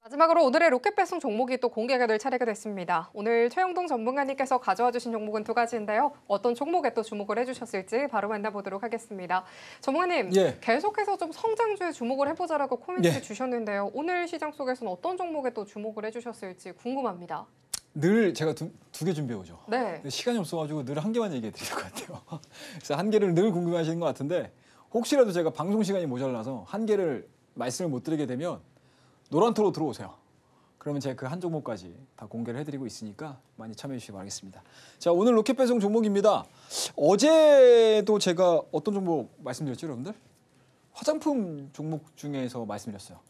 마지막으로 오늘의 로켓 배송 종목이 또 공개가 될 차례가 됐습니다. 오늘 최영동 전문가님께서 가져와 주신 종목은 두 가지인데요. 어떤 종목에 또 주목을 해주셨을지 바로 만나보도록 하겠습니다. 전문가님, 예. 계속해서 좀 성장주에 주목을 해보자라고 코멘트 예. 주셨는데요. 오늘 시장 속에서는 어떤 종목에 또 주목을 해주셨을지 궁금합니다. 늘 제가 두 개 준비해 오죠. 네. 시간이 없어가지고 늘 한 개만 얘기해 드릴 것 같아요. 그래서 한 개를 늘 궁금해하시는 것 같은데 혹시라도 제가 방송 시간이 모자라서 한 개를 말씀을 못 드리게 되면 노란토로 들어오세요. 그러면 제가 그 한 종목까지 다 공개를 해드리고 있으니까 많이 참여해 주시기 바라겠습니다. 자, 오늘 로켓 배송 종목입니다. 어제도 제가 어떤 종목 말씀드렸죠, 여러분들? 화장품 종목 중에서 말씀드렸어요.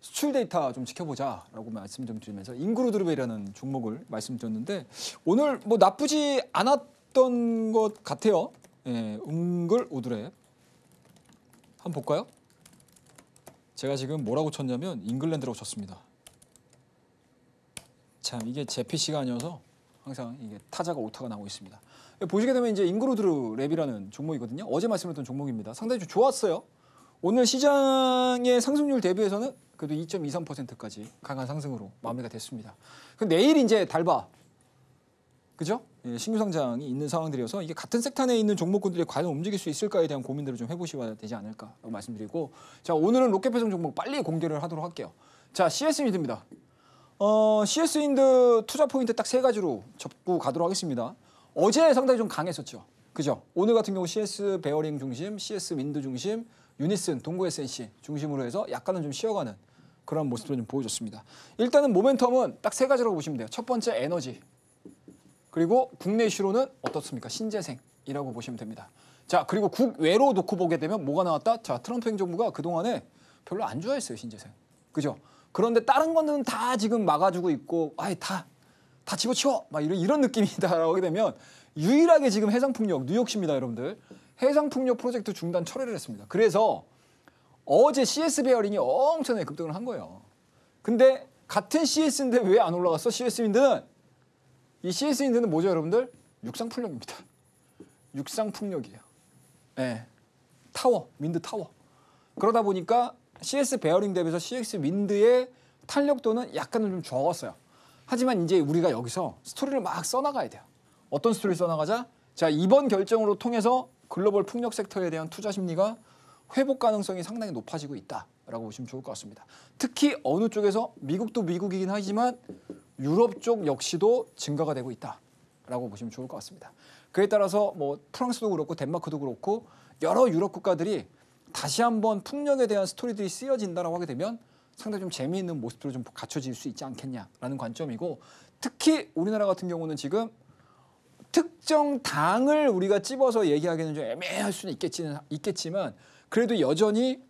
수출 데이터 좀 지켜보자라고 말씀 좀 드리면서 인그루드룹이라는 종목을 말씀드렸는데 오늘 뭐 나쁘지 않았던 것 같아요. 예, 웅글우드랩 한번 볼까요? 제가 지금 뭐라고 쳤냐면 잉글랜드라고 쳤습니다. 참 이게 제 PC가 아니어서 항상 이게 타자가 오타가 나고 있습니다. 보시게 되면 이제 인그루드랩이라는 종목이거든요. 어제 말씀드렸던 종목입니다. 상당히 좀 좋았어요. 오늘 시장의 상승률 대비해서는 그래도 2.23%까지 강한 상승으로 마무리가 됐습니다. 내일 이제 달바, 그죠? 예, 신규 상장이 있는 상황들이어서 이게 같은 섹터 내에 있는 종목군들이 과연 움직일 수 있을까에 대한 고민들을 좀 해보셔야 되지 않을까라고 말씀드리고, 자, 오늘은 로켓 배송 종목 빨리 공개를 하도록 할게요. 자, CS 윈드입니다. CS 윈드 투자 포인트 딱 세 가지로 접고 가도록 하겠습니다. 어제 상당히 좀 강했었죠, 그죠? 오늘 같은 경우 CS 베어링 중심, CS 윈드 중심, 유니슨, 동구 SNC 중심으로 해서 약간은 좀 쉬어가는 그런 모습을 좀 보여줬습니다. 일단은 모멘텀은 딱 세 가지라고 보시면 돼요. 첫 번째 에너지, 그리고 국내 이슈로는 어떻습니까? 신재생이라고 보시면 됩니다. 자, 그리고 국외로 놓고 보게 되면 뭐가 나왔다? 자, 트럼프 행정부가 그동안에 별로 안 좋아했어요, 신재생. 그죠? 그런데 다른 거는 다 지금 막아주고 있고, 아예 다 집어치워! 막 이런 느낌이다라고 하게 되면 유일하게 지금 해상풍력, 뉴욕시입니다, 여러분들. 해상풍력 프로젝트 중단 철회를 했습니다. 그래서 어제 CS 베어링이 엄청나게 급등을 한 거예요. 근데 같은 CS인데 왜 안 올라갔어? CS 윈드는 이 CS 윈드는 뭐죠, 여러분들? 육상풍력입니다. 육상풍력이에요. 네. 타워, 윈드 타워. 그러다 보니까 CS 베어링 대비해서 CS 윈드의 탄력도는 약간은 좀 적었어요. 하지만 이제 우리가 여기서 스토리를 막 써나가야 돼요. 어떤 스토리를 써나가자? 자, 이번 결정으로 통해서 글로벌 풍력 섹터에 대한 투자 심리가 회복 가능성이 상당히 높아지고 있다라고 보시면 좋을 것 같습니다. 특히 어느 쪽에서 미국도 미국이긴 하지만 유럽 쪽 역시도 증가가 되고 있다라고 보시면 좋을 것 같습니다. 그에 따라서 뭐 프랑스도 그렇고 덴마크도 그렇고 여러 유럽 국가들이 다시 한번 풍력에 대한 스토리들이 쓰여진다라고 하게 되면 상당히 좀 재미있는 모습들을 좀 갖춰질 수 있지 않겠냐라는 관점이고, 특히 우리나라 같은 경우는 지금 특정 당을 우리가 찝어서 얘기하기는 좀 애매할 수는 있겠지만 그래도 여전히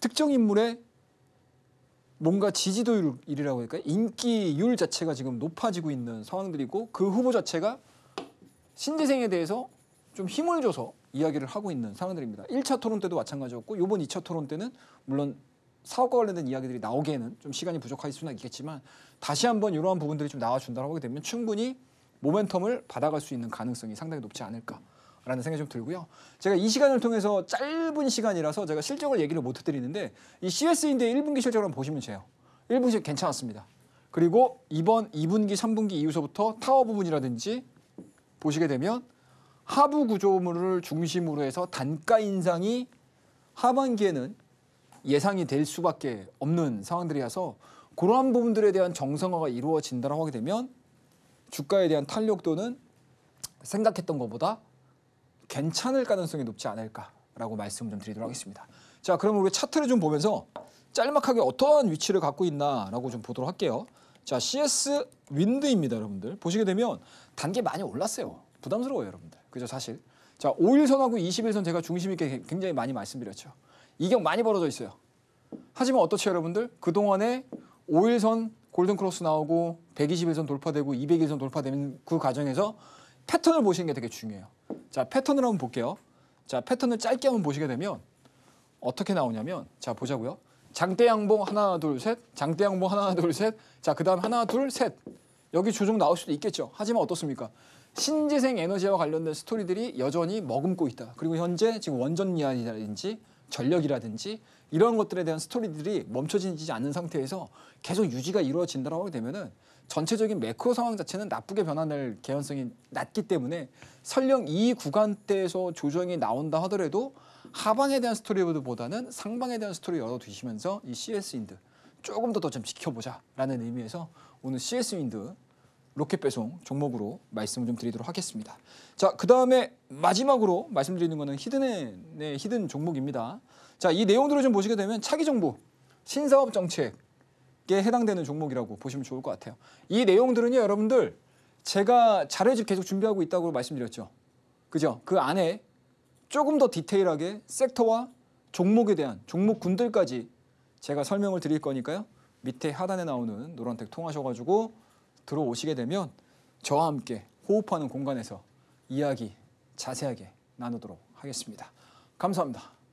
특정 인물의 뭔가 지지도율이라고 할까요? 인기율 자체가 지금 높아지고 있는 상황들이고, 그 후보 자체가 신재생에 대해서 좀 힘을 줘서 이야기를 하고 있는 상황들입니다. 1차 토론 때도 마찬가지였고 이번 2차 토론 때는 물론 사업과 관련된 이야기들이 나오기에는 좀 시간이 부족할 수는 있겠지만 다시 한번 이러한 부분들이 좀 나와준다고 하게 되면 충분히 모멘텀을 받아갈 수 있는 가능성이 상당히 높지 않을까라는 생각이 좀 들고요. 제가 이 시간을 통해서 짧은 시간이라서 제가 실적을 얘기를 못 해드리는데 이 CS인데 1분기 실적을 한번 보시면 돼요. 1분기 실적 괜찮았습니다. 그리고 이번 2분기, 3분기 이후서부터 타워 부분이라든지 보시게 되면 하부 구조물을 중심으로 해서 단가 인상이 하반기에는 예상이 될 수밖에 없는 상황들이라서 그러한 부분들에 대한 정상화가 이루어진다고 하게 되면 주가에 대한 탄력도는 생각했던 것보다 괜찮을 가능성이 높지 않을까라고 말씀을 좀 드리도록 하겠습니다. 자, 그러면 우리 차트를 좀 보면서 짤막하게 어떠한 위치를 갖고 있나라고 좀 보도록 할게요. 자, CS 윈드입니다, 여러분들. 보시게 되면 단계 많이 올랐어요. 부담스러워요, 여러분들. 그죠, 사실. 자, 5일선하고 21선 제가 중심 있게 굉장히 많이 말씀드렸죠. 이격 많이 벌어져 있어요. 하지만 어떻죠, 여러분들? 그동안에 5일선 골든크로스 나오고 121선 돌파되고 201선 돌파되는 그 과정에서 패턴을 보시는 게 되게 중요해요. 자, 패턴을 한번 볼게요. 자, 패턴을 짧게 한번 보시게 되면 어떻게 나오냐면, 자, 보자고요. 장대 양봉 하나 둘 셋, 장대 양봉 하나 둘 셋, 자, 그다음 하나 둘 셋. 여기 조정 나올 수도 있겠죠. 하지만 어떻습니까? 신재생 에너지와 관련된 스토리들이 여전히 머금고 있다. 그리고 현재 지금 원전 이야기라든지 전력이라든지 이런 것들에 대한 스토리들이 멈춰지지 않는 상태에서 계속 유지가 이루어진다고 하게 되면은 전체적인 매크로 상황 자체는 나쁘게 변화될 개연성이 낮기 때문에 설령 이 구간대에서 조정이 나온다 하더라도 하방에 대한 스토리보다는 상방에 대한 스토리 열어두시면서 이 CS 윈드 조금 더 좀 지켜보자라는 의미에서 오늘 CS 윈드 로켓 배송 종목으로 말씀을 좀 드리도록 하겠습니다. 자, 그 다음에 마지막으로 말씀드리는 거는 히든의 히든 종목입니다. 자, 이 내용들을 좀 보시게 되면 차기 정부 신사업 정책에 해당되는 종목이라고 보시면 좋을 것 같아요. 이 내용들은요, 여러분들 제가 자료집 계속 준비하고 있다고 말씀드렸죠. 그죠? 그 안에 조금 더 디테일하게 섹터와 종목에 대한 종목군들까지 제가 설명을 드릴 거니까요. 밑에 하단에 나오는 노란택 통하셔가지고 들어오시게 되면 저와 함께 호흡하는 공간에서 이야기 자세하게 나누도록 하겠습니다. 감사합니다.